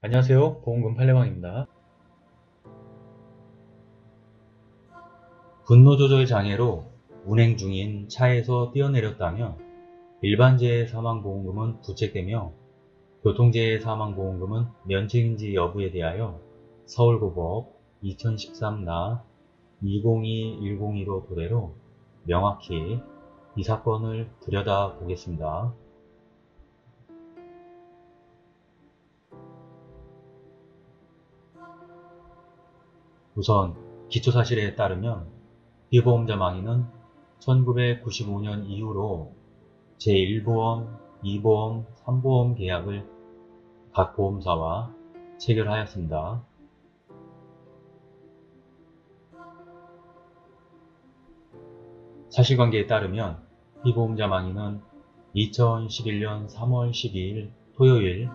안녕하세요. 보험금 팔례방입니다. 분노조절 장애로 운행 중인 차에서 뛰어내렸다며 일반재해 사망보험금은 부책되며 교통재해 사망보험금은 면책인지 여부에 대하여 서울고법 2013나 202102로 토대로 명확히 이 사건을 들여다보겠습니다. 우선 기초사실에 따르면 피보험자 망인은 1995년 이후로 제1보험, 2보험, 3보험 계약을 각 보험사와 체결하였습니다. 사실관계에 따르면 피보험자 망인은 2011년 3월 12일 토요일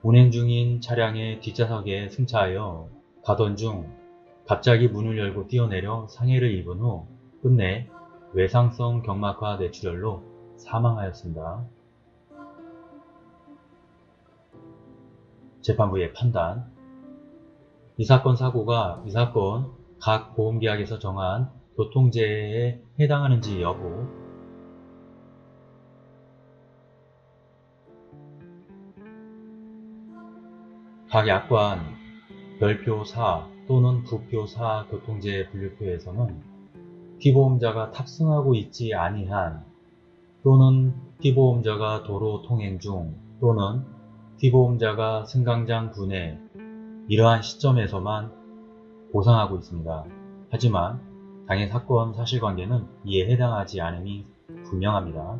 운행 중인 차량의 뒷좌석에 승차하여 가던 중 갑자기 문을 열고 뛰어내려 상해를 입은 후 끝내 외상성 경막하 뇌출혈로 사망하였습니다. 재판부의 판단. 이 사건 사고가 이 사건 각 보험계약에서 정한 교통재해에 해당하는지 여부, 각 약관 별표 4 또는 부표 4 교통재해 분류표에서는 피보험자가 탑승하고 있지 아니한 또는 피보험자가 도로 통행 중 또는 피보험자가 승강장 분해 이러한 시점에서만 보상하고 있습니다. 하지만 당해 사건 사실관계는 이에 해당하지 않음이 분명합니다.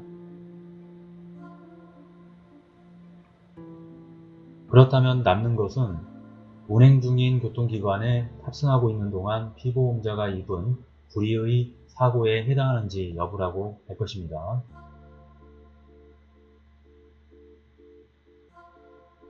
그렇다면 남는 것은 운행 중인 교통기관에 탑승하고 있는 동안 피보험자가 입은 불의의 사고에 해당하는지 여부라고 할 것입니다.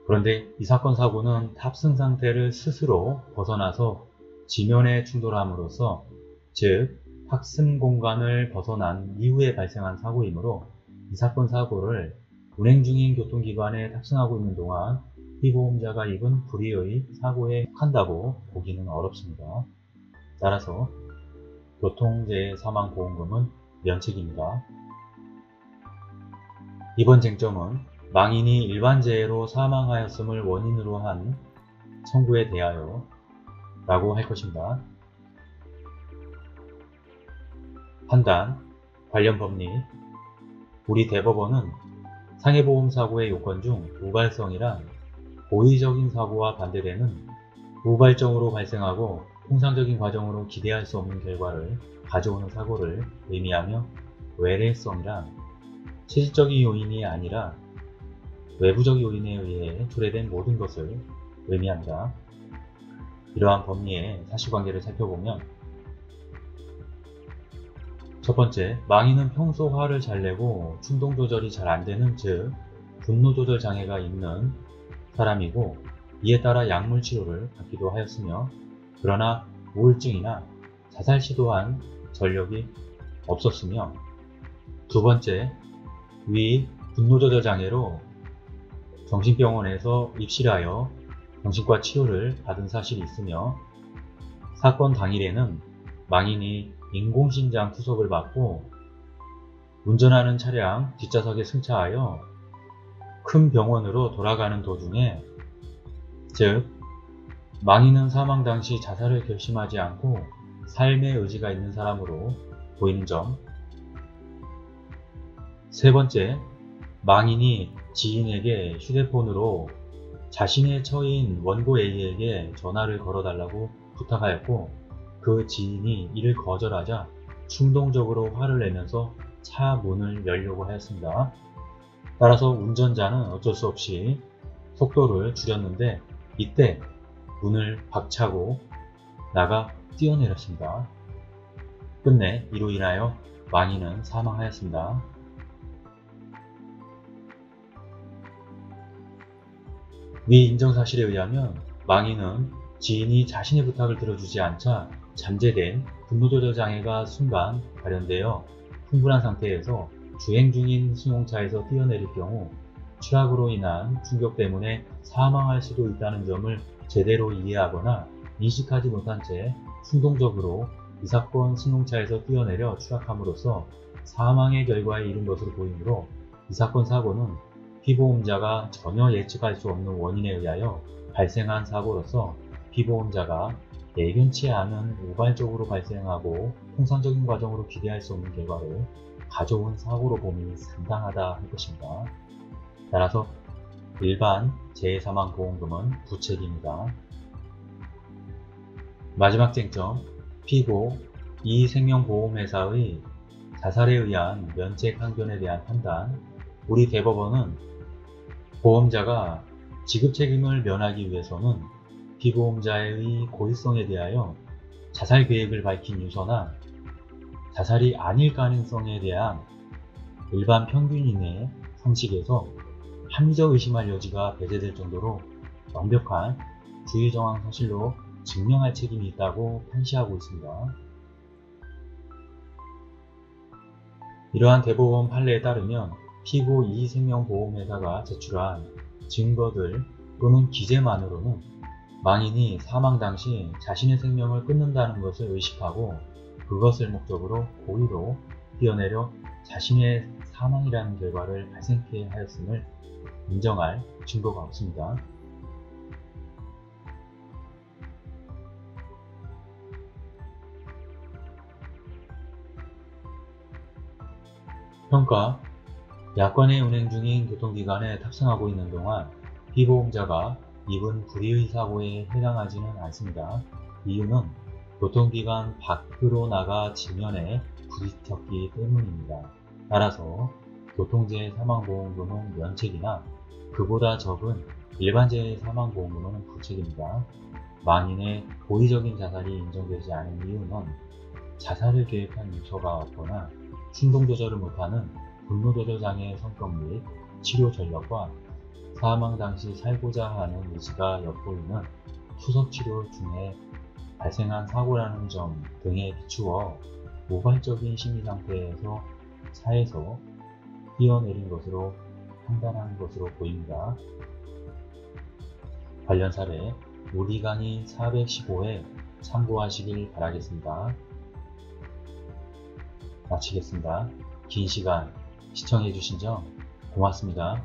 그런데 이 사건 사고는 탑승 상태를 스스로 벗어나서 지면에 충돌함으로써 즉 탑승 공간을 벗어난 이후에 발생한 사고이므로 이 사건 사고를 운행 중인 교통기관에 탑승하고 있는 동안 피보험자가 입은 불의의 사고에 속한다고 보기는 어렵습니다. 따라서 교통재해 사망보험금은 면책입니다. 이번 쟁점은 망인이 일반재해로 사망하였음을 원인으로 한 청구에 대하여 라고 할 것입니다. 판단, 관련 법리. 우리 대법원은 상해보험사고의 요건 중 우발성이란 고의적인 사고와 반대되는 우발적으로 발생하고 통상적인 과정으로 기대할 수 없는 결과를 가져오는 사고를 의미하며 외래성이란 실질적인 요인이 아니라 외부적 요인에 의해 초래된 모든 것을 의미합니다. 이러한 법리의 사실관계를 살펴보면 첫 번째, 망인은 평소 화를 잘 내고 충동조절이 잘 안되는 즉 분노조절 장애가 있는 사람이고 이에 따라 약물치료를 받기도 하였으며 그러나 우울증이나 자살 시도한 전력이 없었으며 두 번째, 위 분노조절 장애로 정신병원에서 입실하여 정신과 치료를 받은 사실이 있으며 사건 당일에는 망인이 인공심장 투석을 받고 운전하는 차량 뒷좌석에 승차하여 큰 병원으로 돌아가는 도중에 즉 망인은 사망 당시 자살을 결심하지 않고 삶의 의지가 있는 사람으로 보이는 점. 세 번째, 망인이 지인에게 휴대폰으로 자신의 처인 원고 A에게 전화를 걸어달라고 부탁하였고 그 지인이 이를 거절하자 충동적으로 화를 내면서 차 문을 열려고 하였습니다. 따라서 운전자는 어쩔 수 없이 속도를 줄였는데 이때 문을 박차고 나가 뛰어내렸습니다. 끝내 이로 인하여 망인은 사망하였습니다. 위 인정사실에 의하면 망인은 지인이 자신의 부탁을 들어주지 않자 잠재된 분노조절 장애가 순간 발현되어 흥분한 상태에서 주행 중인 승용차에서 뛰어내릴 경우 추락으로 인한 충격 때문에 사망할 수도 있다는 점을 제대로 이해하거나 인식하지 못한 채 충동적으로 이 사건 승용차에서 뛰어내려 추락함으로써 사망의 결과에 이른 것으로 보이므로 이 사건 사고는 피보험자가 전혀 예측할 수 없는 원인에 의하여 발생한 사고로서 피보험자가 예견치 않은 우발적으로 발생하고 통상적인 과정으로 기대할 수 없는 결과를 가져온 사고로 봄이 상당하다 할 것입니다. 따라서 일반 재해사망보험금은 부책입니다. 마지막 쟁점, 피고 이생명보험회사의 자살에 의한 면책 항변에 대한 판단. 우리 대법원은 보험자가 지급 책임을 면하기 위해서는 피보험자의 고의성에 대하여 자살 계획을 밝힌 유서나 자살이 아닐 가능성에 대한 일반 평균인의 상식에서 합리적 의심할 여지가 배제될 정도로 완벽한 주의정황 사실로 증명할 책임이 있다고 판시하고 있습니다. 이러한 대법원 판례에 따르면 피고 이생명보험회사가 제출한 증거들 또는 기재만으로는 망인이 사망 당시 자신의 생명을 끊는다는 것을 의식하고 그것을 목적으로 고의로 뛰어내려 자신의 사망이라는 결과를 발생케 하였음을 인정할 증거가 없습니다. 평가. 약관에 운행 중인 교통기관에 탑승하고 있는 동안 피보험자가 입은 불의의 사고에 해당하지는 않습니다. 이유는 교통기관 밖으로 나가 지면에 부딪혔기 때문입니다. 따라서 교통재해 사망보험금은 면책이나 그보다 적은 일반재해 사망보험금은 부책입니다. 망인의 고의적인 자살이 인정되지 않은 이유는 자살을 계획한 유서가 없거나 충동조절을 못하는 분노조절장애의 성격 및 치료 전력과 사망 당시 살고자 하는 의지가 엿보이는 투석치료 중에 발생한 사고라는 점 등에 비추어 우발적인 심리상태에서 차에서 뛰어내린 것으로 판단한 것으로 보입니다. 관련 사례 우리 강의 415회 참고하시길 바라겠습니다. 마치겠습니다. 긴 시간 시청해주신 점 고맙습니다.